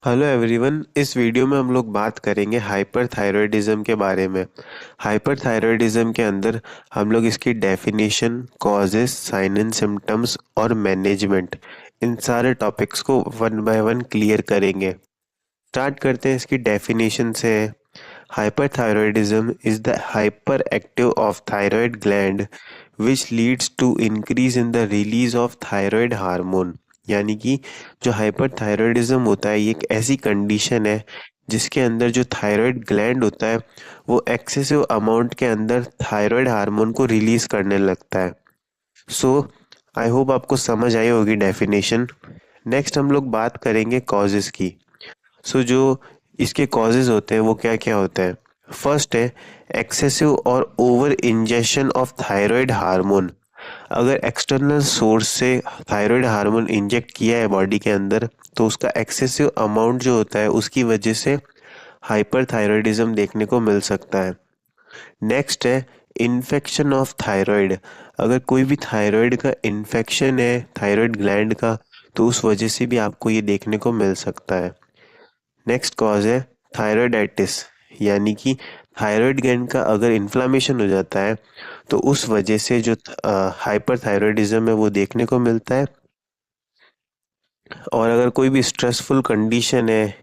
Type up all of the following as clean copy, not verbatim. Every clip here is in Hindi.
Hello everyone. इस वीडियो में हम लोग बात करेंगे हाइपरथायरॉयडिज्म के बारे में। हाइपरथायरॉयडिज्म के अंदर हम लोग इसकी definition, causes, sign and symptoms और मैनेजमेंट, इन सारे टॉपिक्स को वन बाय वन क्लियर करेंगे। स्टार्ट करते हैं इसकी डेफिनेशन से। Hyperthyroidism is the hyper active of thyroid gland which leads to increase in the release of thyroid hormone. यानी कि जो हाइपरथायरॉयडिज्म होता है ये एक ऐसी कंडीशन है जिसके अंदर जो थायराइड ग्लैंड होता है वो एक्सेसिव अमाउंट के अंदर थायराइड हार्मोन को रिलीज करने लगता है। सो आई होप आपको समझ आई होगी डेफिनेशन। नेक्स्ट हम लोग बात करेंगे कॉजेस की। जो इसके कॉजेज होते हैं वो क्या क्या होते हैं। फर्स्ट है एक्सेसिव और over injection of thyroid hormone. अगर एक्सटर्नल सोर्स से थायराइड हार्मोन इंजेक्ट किया है बॉडी के अंदर तो उसका एक्सेसिव अमाउंट जो होता है उसकी वजह से हाइपरथायरॉयडिज्म देखने को मिल सकता है। नेक्स्ट है इन्फेक्शन ऑफ थायराइड। अगर कोई भी थायराइड का इन्फेक्शन है थायराइड ग्लैंड का तो उस वजह से भी आपको ये देखने को मिल सकता है। नेक्स्ट कॉज है थायराइडाइटिस, यानी कि थायराइड ग्लैंड का अगर इन्फ्लामेशन हो जाता है तो उस वजह से जो हाइपरथायरॉयडिज्म है वो देखने को मिलता है। और अगर कोई भी स्ट्रेसफुल कंडीशन है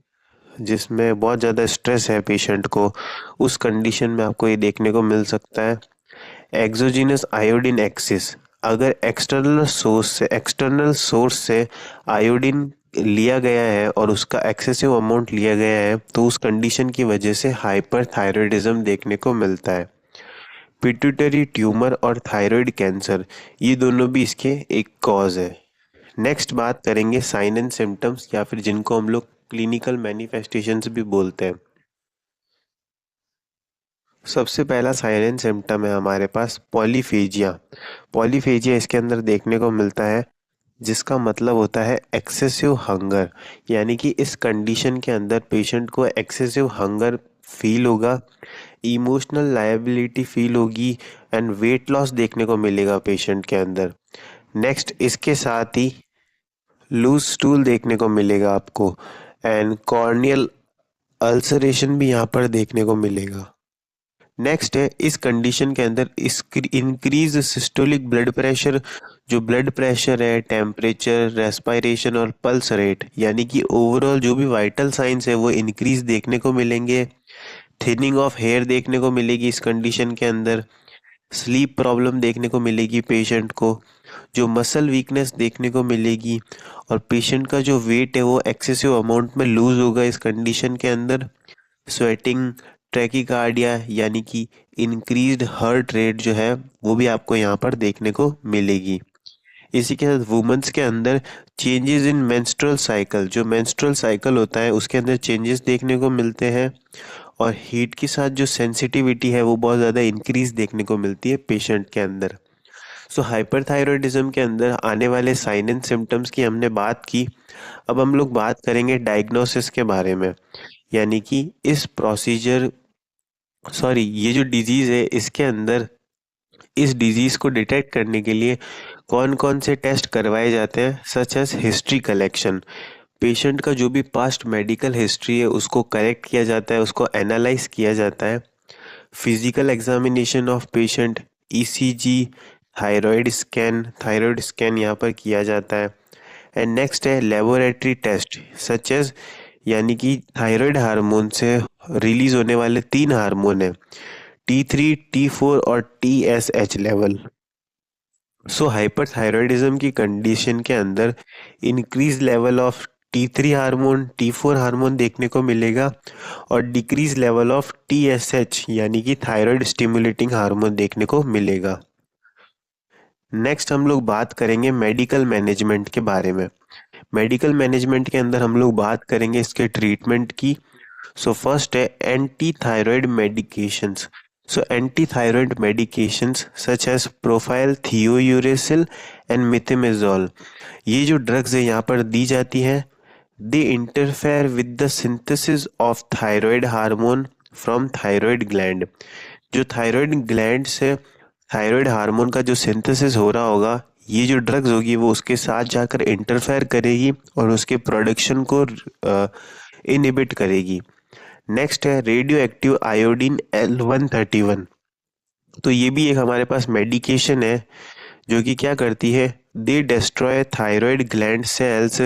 जिसमें बहुत ज़्यादा स्ट्रेस है पेशेंट को, उस कंडीशन में आपको ये देखने को मिल सकता है। Exogenous iodine axis. अगर एक्सटर्नल सोर्स से आयोडीन लिया गया है और उसका एक्सेसिव अमाउंट लिया गया है तो उस कंडीशन की वजह से हाइपरथायरॉयडिज्म देखने को मिलता है। पिट्यूटरी ट्यूमर और थायराइड कैंसर, ये दोनों भी इसके एक कॉज है। नेक्स्ट बात करेंगे साइन एंड सिम्टम्स, या फिर जिनको हम लोग क्लिनिकल मैनिफेस्टेशंस भी बोलते हैं। सबसे पहला साइन एंड सिम्टम है हमारे पास पॉलीफेजिया। पॉलीफेजिया इसके अंदर देखने को मिलता है जिसका मतलब होता है एक्सेसिव हंगर। यानी कि इस कंडीशन के अंदर पेशेंट को एक्सेसिव हंगर फील होगा, इमोशनल लायबिलिटी फील होगी एंड वेट लॉस देखने को मिलेगा पेशेंट के अंदर। नेक्स्ट इसके साथ ही लूज स्टूल देखने को मिलेगा आपको एंड कॉर्नियल अल्सरेशन भी यहाँ पर देखने को मिलेगा। नेक्स्ट है इस कंडीशन के अंदर इंक्रीज सिस्टोलिक ब्लड प्रेशर। जो ब्लड प्रेशर है, टेम्परेचर, रेस्पिरेशन और पल्स रेट, यानी कि ओवरऑल जो भी वाइटल साइंस है वो इंक्रीज देखने को मिलेंगे। थिनिंग ऑफ हेयर देखने को मिलेगी इस कंडीशन के अंदर। स्लीप प्रॉब्लम देखने को मिलेगी पेशेंट को। जो मसल वीकनेस देखने को मिलेगी और पेशेंट का जो वेट है वो एक्सेसिव अमाउंट में लूज होगा इस कंडीशन के अंदर। स्वेटिंग, ट्रैकीकार्डिया यानी कि इंक्रीज्ड हार्ट रेट जो है वो भी आपको यहाँ पर देखने को मिलेगी। इसी के साथ वुमेन्स के अंदर चेंजेस इन मेंस्ट्रुअल साइकिल। जो मेंस्ट्रुअल साइकिल होता है उसके अंदर चेंजेस देखने को मिलते हैं और हीट के साथ जो सेंसिटिविटी है वो बहुत ज़्यादा इंक्रीज देखने को मिलती है पेशेंट के अंदर। हाइपरथायरॉयडिज्म के अंदर आने वाले साइन एंड सिम्टम्स की हमने बात की। अब हम लोग बात करेंगे डायग्नोसिस के बारे में। यानी कि इस प्रोसीजर सॉरी ये जो डिजीज़ है इसके अंदर इस डिजीज़ को डिटेक्ट करने के लिए कौन कौन से टेस्ट करवाए जाते हैं, such as history collection. Patient का जो भी पास्ट मेडिकल हिस्ट्री है उसको कलेक्ट किया जाता है, उसको एनालाइज किया जाता है। Physical examination of patient, ECG, thyroid scan यहाँ पर किया जाता है। एंड नेक्स्ट है लेबोरेटरी टेस्ट सच एज, यानी कि थायराइड हार्मोन से रिलीज होने वाले तीन हार्मोन है, T3, T4 और TSH लेवल। हाइपरथायरॉयडिज्म की कंडीशन के अंदर increase level of T3 hormone, T4 hormone देखने को मिलेगा और डिक्रीज लेवल ऑफ TSH यानी कि थायराइड स्टिमुलेटिंग हार्मोन देखने को मिलेगा। नेक्स्ट हम लोग बात करेंगे मेडिकल मैनेजमेंट के बारे में। मेडिकल मैनेजमेंट के अंदर हम लोग बात करेंगे इसके ट्रीटमेंट की। फर्स्ट है anti thyroid medications. Anti thyroid medications such as propylthiouracil and methimazole, ये जो ड्रग्स है यहाँ पर दी जाती हैं। They interfere with the synthesis of thyroid hormone from thyroid gland. जो थायराइड ग्लैंड से थायराइड हार्मोन का जो सिंथेसिस हो रहा होगा ये जो ड्रग्स होगी वो उसके साथ जाकर इंटरफेयर करेगी और उसके प्रोडक्शन को इनहिबिट करेगी। नेक्स्ट है रेडियो एक्टिव आयोडीन L131। तो ये भी एक हमारे पास मेडिकेशन है जो कि क्या करती है, दे destroy thyroid gland sales,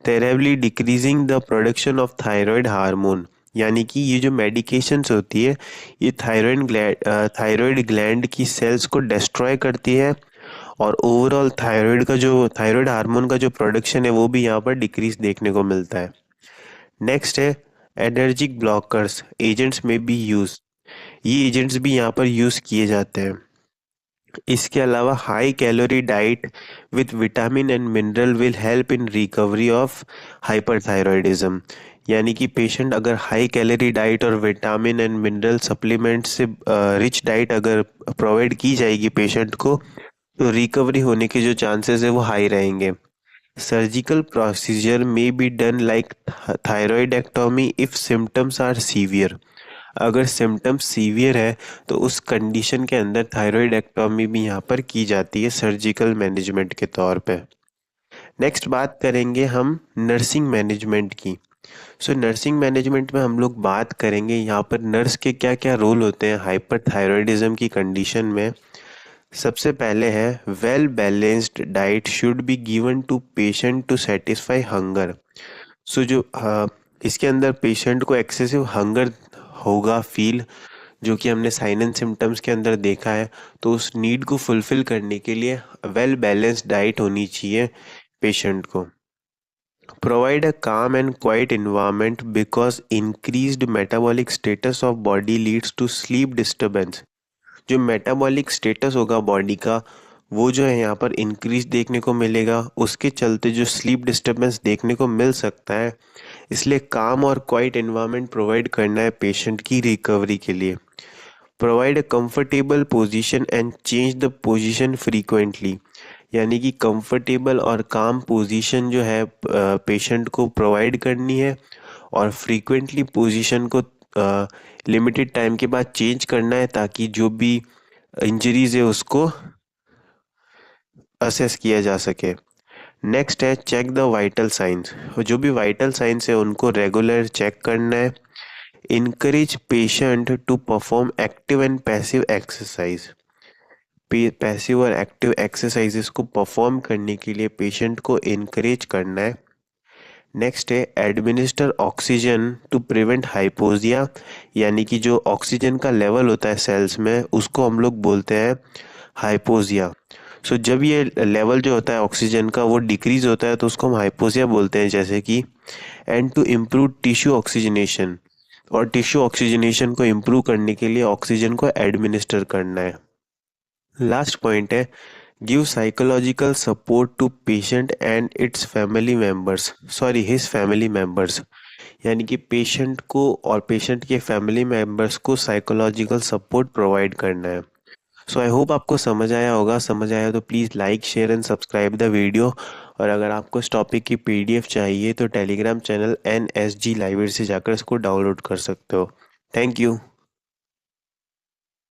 terribly decreasing the production of thyroid hormone. यानी कि ये जो मेडिकेशंस होती है ये थायराइड ग्लैंड की सेल्स को डिस्ट्रॉय करती है और ओवरऑल थायराइड हार्मोन का जो प्रोडक्शन है वो भी यहाँ पर डिक्रीज देखने को मिलता है। नेक्स्ट है एनर्जिक ब्लॉकर्स एजेंट्स में बी यूज। ये एजेंट्स भी यहाँ पर यूज किए जाते हैं। इसके अलावा high calorie diet with vitamin and mineral will help in recovery of hyperthyroidism. यानी कि पेशेंट अगर हाई कैलोरी डाइट और विटामिन एंड मिनरल सप्लीमेंट से रिच डाइट अगर प्रोवाइड की जाएगी पेशेंट को, तो रिकवरी होने के जो चांसेस है वो हाई रहेंगे। सर्जिकल प्रोसीजर में be done like thyroidectomy if symptoms are severe. अगर सिम्टम्स सीवियर है तो उस कंडीशन के अंदर थायरॉइडेक्टोमी भी यहाँ पर की जाती है सर्जिकल मैनेजमेंट के तौर पे। नेक्स्ट बात करेंगे हम नर्सिंग मैनेजमेंट की। सो नर्सिंग मैनेजमेंट में हम लोग बात करेंगे यहाँ पर नर्स के क्या क्या रोल होते हैं हाइपरथायरॉयडिज्म की कंडीशन में। सबसे पहले है well balanced diet should be given to patient to satisfy hunger. So जो इसके अंदर पेशेंट को एक्सेसिव हंगर होगा फील, जो कि हमने साइन एंड सिम्टम्स के अंदर देखा है, तो उस नीड को फुलफिल करने के लिए वेल बैलेंस्ड डाइट होनी चाहिए पेशेंट को। Provide a calm and quiet environment because increased metabolic status of body leads to sleep disturbance. जो मेटाबॉलिक स्टेटस होगा बॉडी का वो जो है यहाँ पर इंक्रीज देखने को मिलेगा, उसके चलते जो स्लीप डिस्टर्बेंस देखने को मिल सकता है। इसलिए काम और क्वाइट एनवायरनमेंट प्रोवाइड करना है पेशेंट की रिकवरी के लिए। Provide a comfortable position and change the position frequently. यानी कि कंफर्टेबल और काम पोजीशन जो है पेशेंट को प्रोवाइड करनी है और फ्रीक्वेंटली पोजीशन को लिमिटेड टाइम के बाद चेंज करना है ताकि जो भी इंजरीज है उसको असेस किया जा सके। नेक्स्ट है चेक द वाइटल साइंस। जो भी वाइटल साइंस है उनको रेगुलर चेक करना है। Encourage patient to perform active and passive exercise. Passive और एक्टिव एक्सरसाइजेस को परफॉर्म करने के लिए पेशेंट को इनकरेज करना है। नेक्स्ट है administer oxygen to prevent hypogaea. यानी कि जो ऑक्सीजन का लेवल होता है सेल्स में उसको हम लोग बोलते हैं हाइपोजिया। सो जब ये लेवल जो होता है ऑक्सीजन का वो डिक्रीज होता है तो उसको हम हाइपोजिया बोलते हैं, जैसे कि। And to improve tissue oxygenation, और टिश्यू ऑक्सीजनेशन को इम्प्रूव करने के लिए ऑक्सीजन को एडमिनिस्टर करना है। लास्ट पॉइंट है give psychological support to patient and its family members, sorry his family members. यानी कि पेशेंट को और पेशेंट के फैमिली मेंबर्स को साइकोलॉजिकल सपोर्ट प्रोवाइड करना है। सो आई होप आपको समझ आया होगा। समझ आया तो please like share and subscribe the video. और अगर आपको इस टॉपिक की पीडीएफ चाहिए तो टेलीग्राम चैनल NSG लाइब्रेरी से जाकर इसको डाउनलोड कर सकते हो। Thank you.